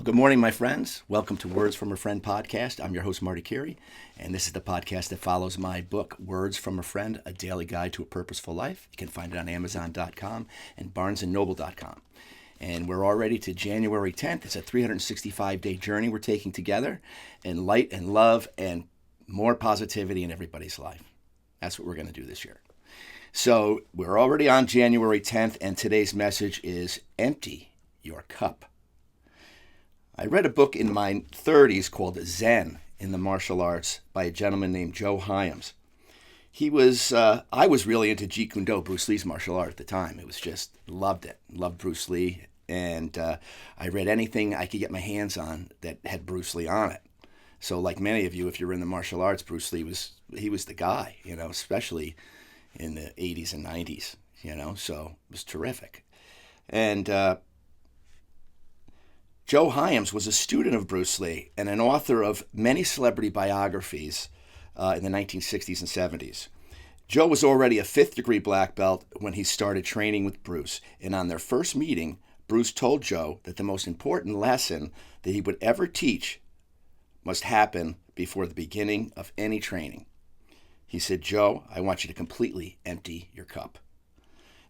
Good morning, my friends. Welcome to Words from a Friend podcast. I'm your host, Marty Curie, and this is the podcast that follows my book, Words from a Friend, A Daily Guide to a Purposeful Life. You can find it on Amazon.com and BarnesandNoble.com. And we're already to January 10th. It's a 365-day journey we're taking together in light and love and more positivity in everybody's life. That's what we're going to do this year. So we're already on January 10th, and today's message is Empty Your Cup. I read a book in my 30s called Zen in the Martial Arts by a gentleman named Joe Hyams. I was really into Jeet Kune Do, Bruce Lee's martial art at the time. It was just, loved it. Loved Bruce Lee. And I read anything I could get my hands on that had Bruce Lee on it. So like many of you, if you're in the martial arts, Bruce Lee was the guy, especially in the 80s and 90s, so it was terrific. And Joe Hyams was a student of Bruce Lee and an author of many celebrity biographies in the 1960s and 70s. Joe was already a fifth-degree black belt when he started training with Bruce, and on their first meeting, Bruce told Joe that the most important lesson that he would ever teach must happen before the beginning of any training. He said, "Joe, I want you to completely empty your cup."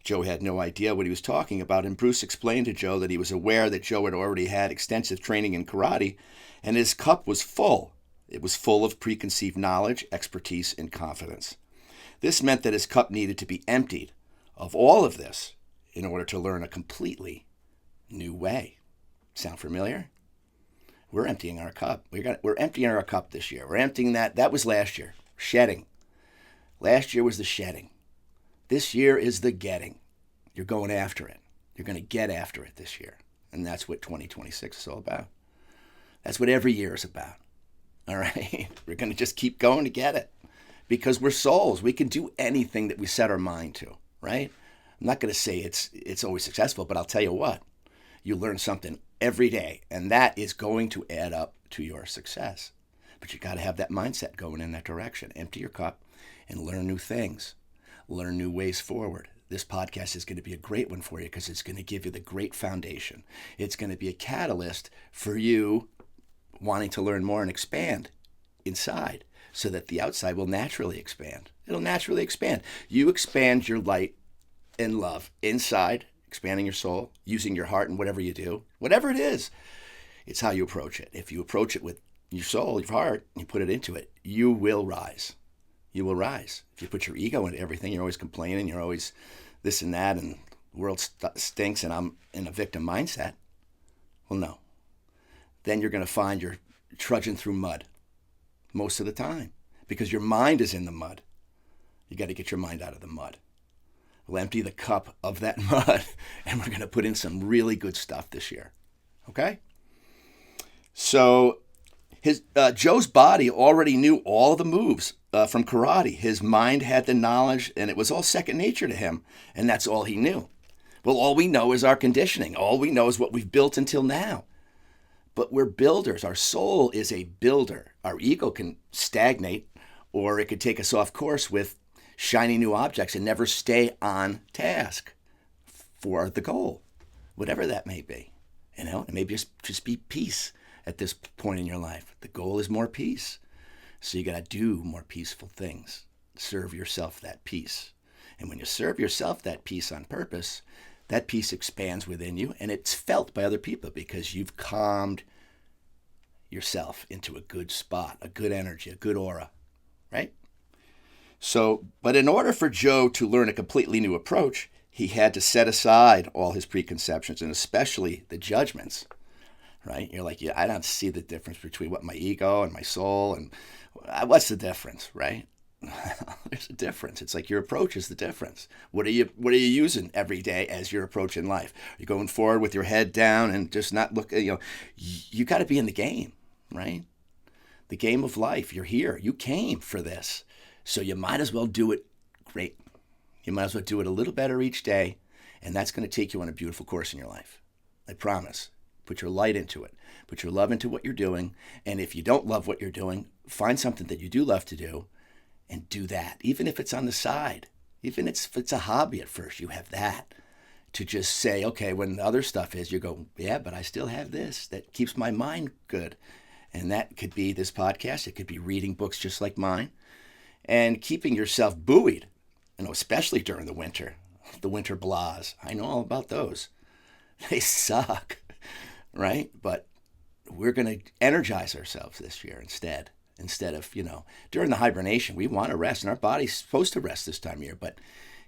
Joe had no idea what he was talking about, and Bruce explained to Joe that he was aware that Joe had already had extensive training in karate, and his cup was full. It was full of preconceived knowledge, expertise, and confidence. This meant that his cup needed to be emptied of all of this in order to learn a completely new way. Sound familiar? We're emptying our cup. We're emptying our cup this year. We're emptying that. That was last year. Shedding. Last year was the shedding. This year is the getting. You're going after it. You're going to get after it this year. And that's what 2026 is all about. That's what every year is about. All right? We're going to just keep going to get it. Because we're souls. We can do anything that we set our mind to, right? I'm not going to say it's always successful, but I'll tell you what. You learn something every day, and that is going to add up to your success. But you got to have that mindset going in that direction. Empty your cup and learn new things. Learn new ways forward. This podcast is going to be a great one for you because it's going to give you the great foundation. It's going to be a catalyst for you wanting to learn more and expand inside so that the outside will naturally expand. It'll naturally expand. You expand your light and love inside, expanding your soul, using your heart in whatever you do. Whatever it is, it's how you approach it. If you approach it with your soul, your heart, and you put it into it, you will rise. You will rise. If you put your ego into everything, you're always complaining, you're always this and that, and the world stinks and I'm in a victim mindset. Well, no. Then you're going to find you're trudging through mud most of the time because your mind is in the mud. You got to get your mind out of the mud. We'll empty the cup of that mud, and we're going to put in some really good stuff this year. Okay? So Joe's body already knew all the moves from karate. His mind had the knowledge, and it was all second nature to him, and that's all he knew. Well, all we know is our conditioning. All we know is what we've built until now. But we're builders. Our soul is a builder. Our ego can stagnate, or it could take us off course with shiny new objects and never stay on task for the goal, whatever that may be. It may just be peace at this point in your life. The goal is more peace. So you got to do more peaceful things. Serve yourself that peace. And when you serve yourself that peace on purpose, that peace expands within you, and it's felt by other people because you've calmed yourself into a good spot, a good energy, a good aura, right? So, but in order for Joe to learn a completely new approach, he had to set aside all his preconceptions and especially the judgments, right? You're like, yeah, I don't see the difference between what my ego and my soul and what's the difference, right? There's a difference. It's like your approach is the difference. What are you using every day as your approach in life? Are you going forward with your head down and just not look, you got to be in the game, right? The game of life. You're here. You came for this. So you might as well do it great. You might as well do it a little better each day, and that's going to take you on a beautiful course in your life. I promise. Put your light into it. Put your love into what you're doing, and if you don't love what you're doing, find something that you do love to do and do that, even if it's on the side. Even if it's a hobby at first, you have that. to just say, okay, when the other stuff is, you go, yeah, but I still have this that keeps my mind good. And that could be this podcast. It could be reading books just like mine and keeping yourself buoyed, especially during the winter blahs. I know all about those. They suck, right? But we're going to energize ourselves this year instead of, during the hibernation, we want to rest and our body's supposed to rest this time of year. But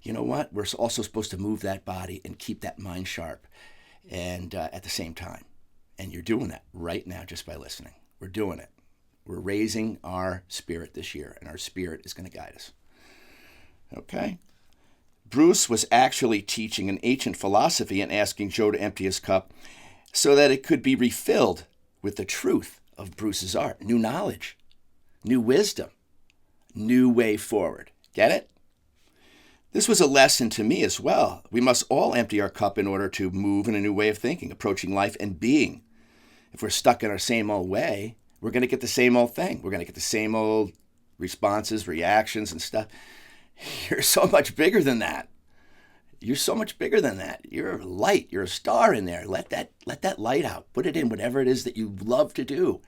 you know what? We're also supposed to move that body and keep that mind sharp and at the same time. And you're doing that right now just by listening. We're doing it. We're raising our spirit this year, and our spirit is going to guide us. Okay? Bruce was actually teaching an ancient philosophy and asking Joe to empty his cup so that it could be refilled with the truth of Bruce's art. New knowledge, new wisdom, new way forward. Get it? This was a lesson to me as well. We must all empty our cup in order to move in a new way of thinking, approaching life, and being. If we're stuck in our same old way, we're going to get the same old thing. We're going to get the same old responses, reactions, and stuff. You're so much bigger than that. You're so much bigger than that. You're a light. You're a star in there. Let that light out. Put it in whatever it is that you love to do.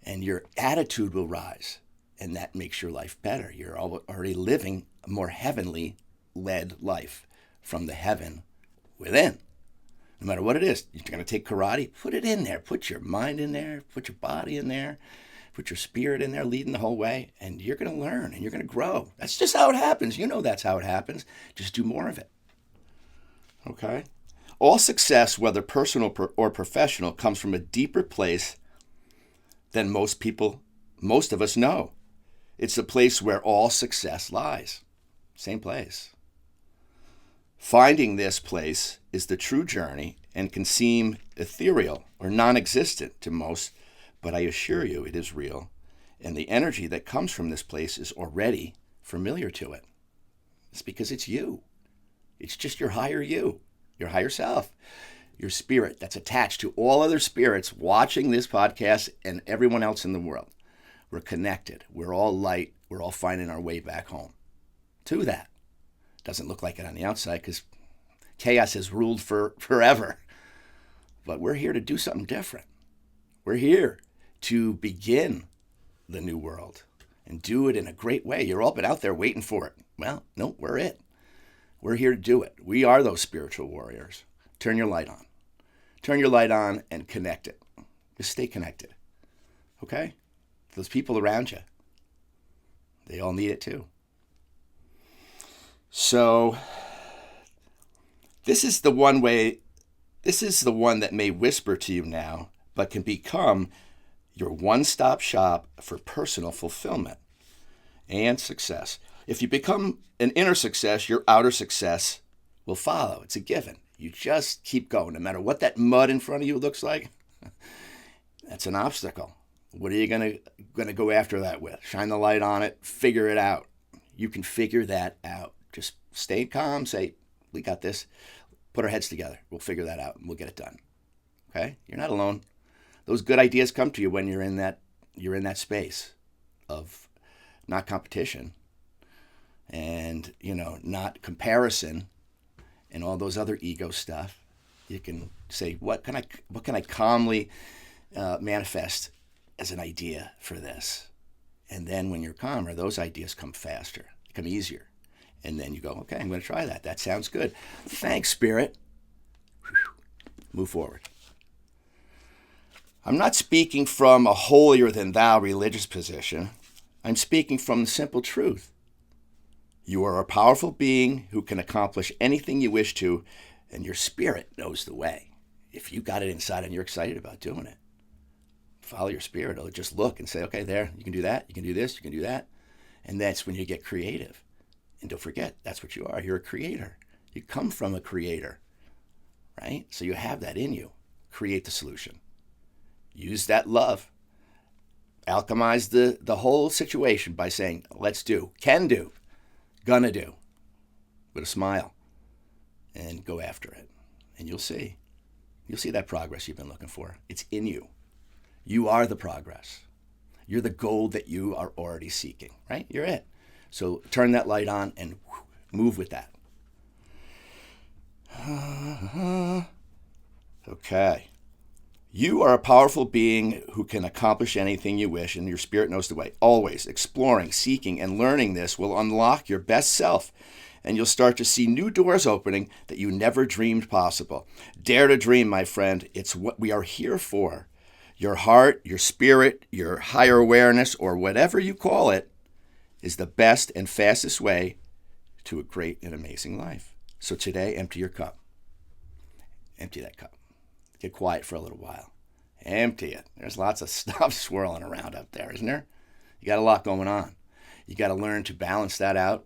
And your attitude will rise. And that makes your life better. You're already living a more heavenly led life from the heaven within. No matter what it is, you're going to take karate, put it in there. Put your mind in there. Put your body in there. Put your spirit in there, leading the whole way. And you're going to learn and you're going to grow. That's just how it happens. That's how it happens. Just do more of it. Okay? All success, whether personal or professional, comes from a deeper place than most of us know. It's the place where all success lies. Same place. Finding this place is the true journey and can seem ethereal or non-existent to most, but I assure you it is real. And the energy that comes from this place is already familiar to it. It's because it's you. It's just your higher you, your higher self, your spirit that's attached to all other spirits watching this podcast and everyone else in the world. We're connected. We're all light. We're all finding our way back home to that. Doesn't look like it on the outside because chaos has ruled forever. But we're here to do something different. We're here to begin the new world and do it in a great way. You've all been out there waiting for it. Well, no, we're it. We're here to do it. We are those spiritual warriors. Turn your light on. Turn your light on and connect it. Just stay connected. Okay? Those people around you, they all need it too. So this is the one that may whisper to you now, but can become your one-stop shop for personal fulfillment and success. If you become an inner success, your outer success will follow. It's a given. You just keep going. No matter what that mud in front of you looks like, that's an obstacle. What are you gonna go after that with? Shine the light on it, figure it out. You can figure that out. Just stay calm, say, we got this. Put our heads together. We'll figure that out and we'll get it done. Okay? You're not alone. Those good ideas come to you when you're in that space of not competition and, not comparison and all those other ego stuff. You can say, what can I calmly manifest as an idea for this? And then when you're calmer, those ideas come faster, come easier. And then you go, okay, I'm going to try that. That sounds good. Thanks, Spirit. Move forward. I'm not speaking from a holier-than-thou religious position. I'm speaking from the simple truth. You are a powerful being who can accomplish anything you wish to, and your spirit knows the way. If you got it inside and you're excited about doing it, follow your spirit. It'll just look and say, okay, there, you can do that, you can do this, you can do that. And that's when you get creative. And don't forget, that's what you are. You're a creator. You come from a creator, right? So you have that in you. Create the solution. Use that love. Alchemize the whole situation by saying, let's do, can do, gonna do, with a smile, and go after it. And you'll see. You'll see that progress you've been looking for. It's in you. You are the progress. You're the gold that you are already seeking, right? You're it. So turn that light on and move with that. Okay. You are a powerful being who can accomplish anything you wish, and your spirit knows the way. Always exploring, seeking, and learning this will unlock your best self, and you'll start to see new doors opening that you never dreamed possible. Dare to dream, my friend. It's what we are here for. Your heart, your spirit, your higher awareness, or whatever you call it, is the best and fastest way to a great and amazing life. So today, empty your cup. Empty that cup. Get quiet for a little while. Empty it. There's lots of stuff swirling around up there, isn't there? You got a lot going on. You got to learn to balance that out.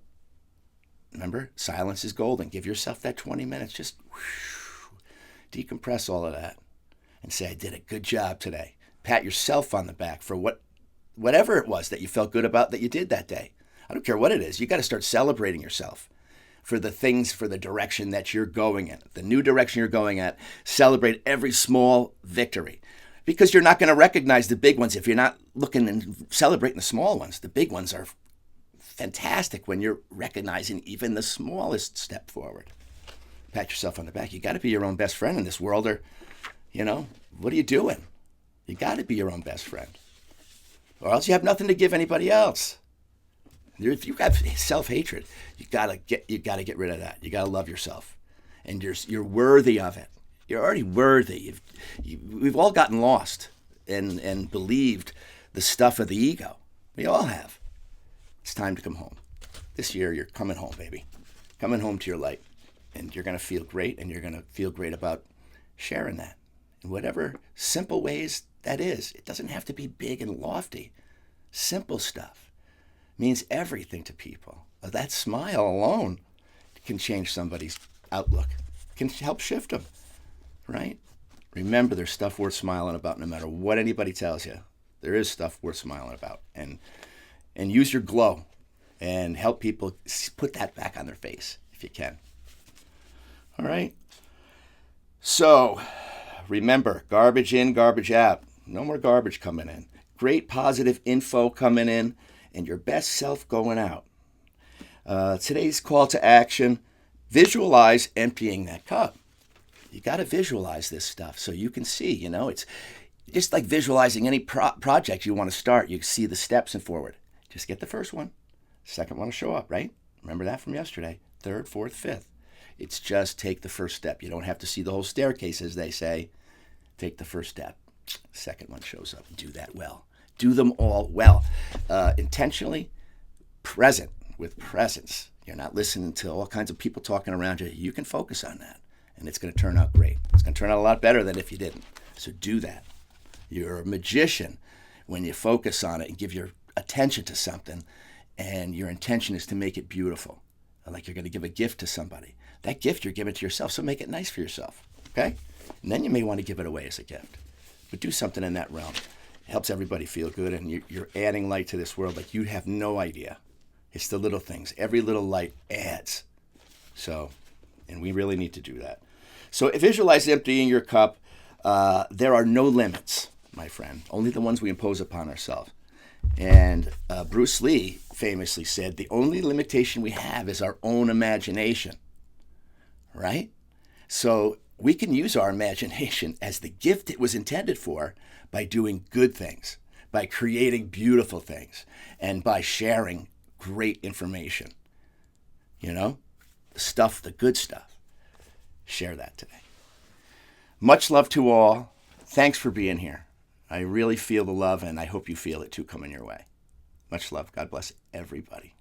Remember, silence is golden. Give yourself that 20 minutes. Just decompress all of that and say, I did a good job today. Pat yourself on the back for whatever it was that you felt good about that you did that day. I don't care what it is. You got to start celebrating yourself for the things, for the direction that you're going in, the new direction you're going at. Celebrate every small victory, because you're not going to recognize the big ones if you're not looking and celebrating the small ones. The big ones are fantastic when you're recognizing even the smallest step forward. Pat yourself on the back. You got to be your own best friend in this world, or, what are you doing? You got to be your own best friend, or else you have nothing to give anybody else. If you have self-hatred, you gotta get rid of that. You gotta love yourself, and you're worthy of it. You're already worthy. We've all gotten lost and believed the stuff of the ego. We all have. It's time to come home. This year, you're coming home, baby. Coming home to your light, and you're gonna feel great, and you're gonna feel great about sharing that in whatever simple ways that is. It doesn't have to be big and lofty. Simple stuff means everything to people. That smile alone can change somebody's outlook, can help shift them, right? Remember, there's stuff worth smiling about no matter what anybody tells you. There is stuff worth smiling about. And use your glow and help people put that back on their face if you can. All right? So, remember, garbage in, garbage out. No more garbage coming in. Great positive info coming in, and your best self going out. Today's call to action: visualize emptying that cup. You got to visualize this stuff so you can see, it's just like visualizing any project you want to start. You see the steps and forward. Just get the first one. Second one will show up, right? Remember that from yesterday. Third, fourth, fifth. It's just take the first step. You don't have to see the whole staircase, as they say. Take the first step. Second one shows up. Do that well. Do them all well. Intentionally, present, with presence. You're not listening to all kinds of people talking around you. You can focus on that, and it's going to turn out great. It's going to turn out a lot better than if you didn't. So do that. You're a magician when you focus on it and give your attention to something, and your intention is to make it beautiful. Like you're going to give a gift to somebody. That gift you're giving to yourself, so make it nice for yourself, okay? And then you may want to give it away as a gift. But do something in that realm. It helps everybody feel good, and you're adding light to this world like you have no idea. It's the little things. Every little light adds. So, and we really need to do that. So visualize emptying your cup. There are no limits, my friend. Only the ones we impose upon ourselves. And Bruce Lee famously said, the only limitation we have is our own imagination, right? So we can use our imagination as the gift it was intended for by doing good things, by creating beautiful things, and by sharing great information. The stuff, the good stuff. Share that today. Much love to all. Thanks for being here. I really feel the love, and I hope you feel it too coming your way. Much love. God bless everybody.